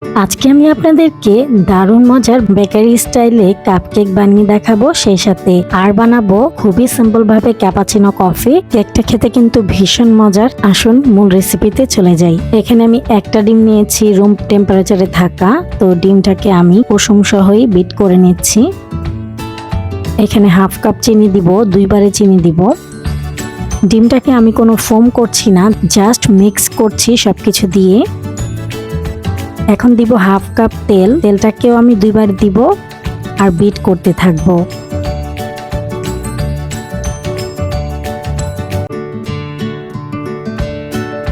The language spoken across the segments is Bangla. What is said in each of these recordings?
আজকে আমি আপনাদেরকে দারুণ মজার বেকারি স্টাইলে কাপকেক বানিয়ে দেখাবো, সেই সাথে আর বানাবো খুবই সিম্পল ভাবে ক্যাপাচিনো কফি। কেকটা খেতে কিন্তু ভীষণ মজার। আসুন মূল রেসিপিতে চলে যাই। এখানে আমি একটা ডিম নিয়েছি রুম টেম্পারেচারে থাকা, তো ডিমটাকে আমি কুসুম সহই বিট করে নিচ্ছি। এখানে হাফ কাপ চিনি দিব, 2 বারে চিনি দিব। ডিমটাকে আমি কোনো ফোম করছি না, জাস্ট মিক্স করছি সবকিছু দিয়ে। এখন দিব হাফ কাপ তেল, তেলটাকেও আমি 2 বার দিব আর বিট করতে থাকবো।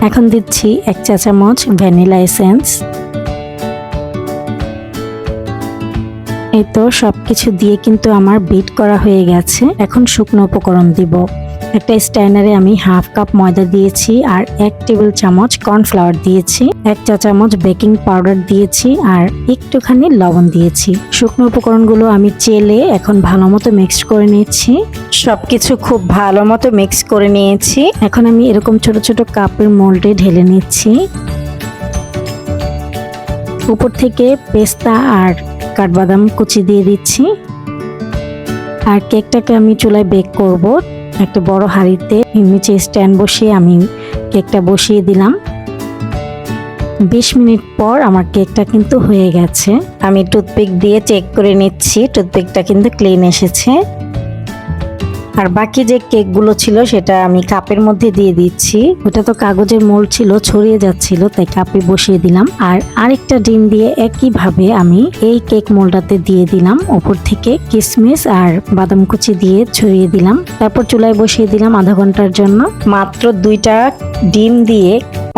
এখন দিচ্ছি 1 চা চামচ ভ্যানিলা এসেন্স। এই তো সবকিছু দিয়ে কিন্তু আমার বিট করা হয়ে গেছে। এখন শুকনো উপকরণ দিব। একটা স্ট্যান্ডারে আমি হাফ কাপ ময়দা দিয়েছি আর 1 টেবিল চামচ কর্নফ্লাওয়ার দিয়েছি, 1 চা চামচ বেকিং পাউডার দিয়েছি আর একটুখানি লবণ দিয়েছি। শুকনো উপকরণগুলো আমি চেলে এখন ভালো মতো মিক্স করে নিয়েছি। সবকিছু খুব ভালো মতো মিক্স করে নিয়েছি। এখন আমি এরকম ছোট ছোট কাপের মোল্ডে ঢেলে নিচ্ছি। উপর থেকে পেস্তা আর কাঠবাদাম কুচি দিয়ে দিচ্ছি। আর কেকটাকে আমি চুলায় বেক করব। একটা বড় হাঁড়িতে নিচে স্ট্যান্ড বসিয়ে আমি কেকটা বসিয়ে দিলাম। 20 মিনিট পর আমার কেকটা কিন্তু হয়ে গেছে। আমি টুথপিক দিয়ে চেক করে নিচ্ছি, টুথপিকটা কিন্তু ক্লিন এসেছে। আর বাকি যে কেকগুলো ছিল সেটা আমি কাপের মধ্যে দিয়ে দিচ্ছি। ওটা তো কাগজের মোল্ড ছিল, ছড়িয়ে যাচ্ছিল, তাই কাপে বসিয়ে দিলাম। আর আরেকটা ডিম দিয়ে একইভাবে আমি এই কেক মোল্ডটাতে দিয়ে দিলাম। উপর থেকে কিশমিশ আর বাদাম কুচি দিয়ে ছড়িয়ে দিলাম। তারপর চুলায় বসিয়ে দিলাম আধা ঘন্টার জন্য। মাত্র 2টা ডিম দিয়ে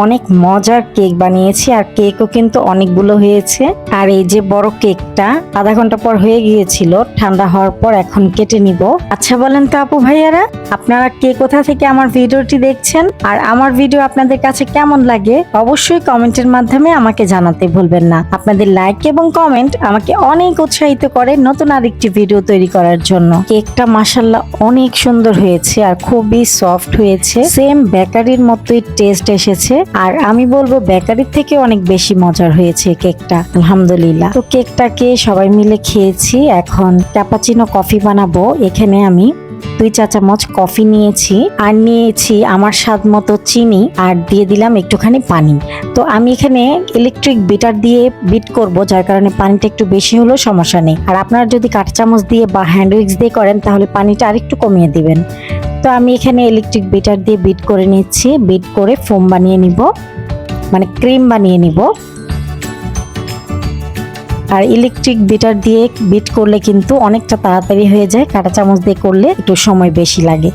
অনেক মজার কেক বানিয়েছি, আর কেকও কিন্তু অনেকগুলো হয়েছে। আর এই যে বড় কেকটা আধা ঘন্টা পর হয়ে গিয়েছিল, ঠান্ডা হওয়ার পর এখন কেটে নিব। আচ্ছা বলেন তো আপু ভাইয়ারা, আপনারা কে কোথা থেকে আমার ভিডিওটি দেখছেন আর আমার ভিডিও আপনাদের কাছে কেমন লাগে অবশ্যই কমেন্টের মাধ্যমে আমাকে জানাতে ভুলবেন না। আপনাদের লাইক এবং কমেন্ট আমাকে অনেক উৎসাহিত করে নতুন আরেকটি ভিডিও তৈরি করার জন্য। কেকটা মাশাআল্লাহ অনেক সুন্দর হয়েছে আর খুবই সফট হয়েছে, সেম বেকারির মতোই টেস্ট এসেছে। আর আমি বলবো বেকারির থেকে অনেক বেশি মজার হয়েছে কেকটা, আলহামদুলিল্লাহ। তো কেকটাকে সবাই মিলে খেয়েছি। এখন ক্যাপাচিনো কফি বানাবো। এখানে আমি 2 চা চামচ কফি নিয়েছি আর নিয়েছি আমার স্বাদ মতো চিনি আর দিয়ে দিলাম একটুখানি পানি। তো আমি এখানে ইলেকট্রিক বিটার দিয়ে বিট করব, যার কারণে পানিটা একটু বেশি হলেও সমস্যা নেই। আর আপনারা যদি কাঁটা চামচ দিয়ে বা হ্যান্ড উইক্স দিয়ে করেন তাহলে পানিটা আরেকটু কমিয়ে দিবেন। তো আমি এখানে ইলেকট্রিক বিটার দিয়ে বিট করে নিচ্ছি। বিট করে ফোম বানিয়ে নিব, মানে ক্রিম বানিয়ে নিব। আর ইলেকট্রিক বিটার দিয়ে বিট করলে কিন্তু অনেকটা তাড়াতাড়ি হয়ে যায়, কাঁটা চামচ দিয়ে করলে একটু সময় বেশি লাগে।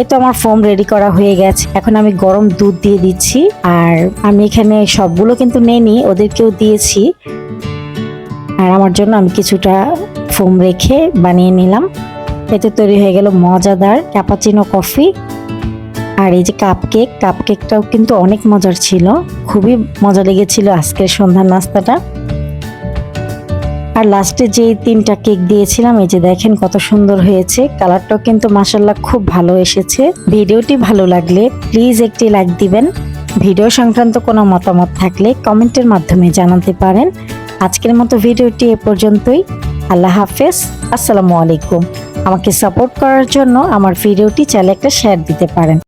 এটা আমার ফোম রেডি করা হয়ে গেছে। এখন আমি গরম দুধ দিয়ে দিচ্ছি। আর আমি এখানে সবগুলো কিন্তু নেইনি, ওদেরকেও দিয়েছি। আর আমার জন্য আমি কিছুটা ফোম রেখে বানিয়ে নিলাম। এতে তৈরি হয়ে গেল মজাদার ক্যাপাচিনো কফি। আর এই যে কাপকেকটাও কিন্তু অনেক মজার ছিল, খুবই মজা লেগেছিল আজকের সন্ধ্যার নাস্তাটা। আর লাস্টে যে 3টা কেক দিয়েছিলাম, এই যে দেখেন কত সুন্দর হয়েছে। কালারটাও কিন্তু মাশাআল্লাহ খুব ভালো এসেছে। ভিডিওটি ভালো লাগলে প্লিজ একটি লাইক দিবেন। ভিডিও সংক্রান্ত কোনো মতামত থাকলে কমেন্টের মাধ্যমে জানাতে পারেন। আজকের মতো ভিডিওটি এ পর্যন্তই। আল্লাহ হাফেজ, আসসালামু আলাইকুম। আমাকে সাপোর্ট করার জন্য আমার ভিডিওটি চাইলে একটা শেয়ার দিতে পারেন।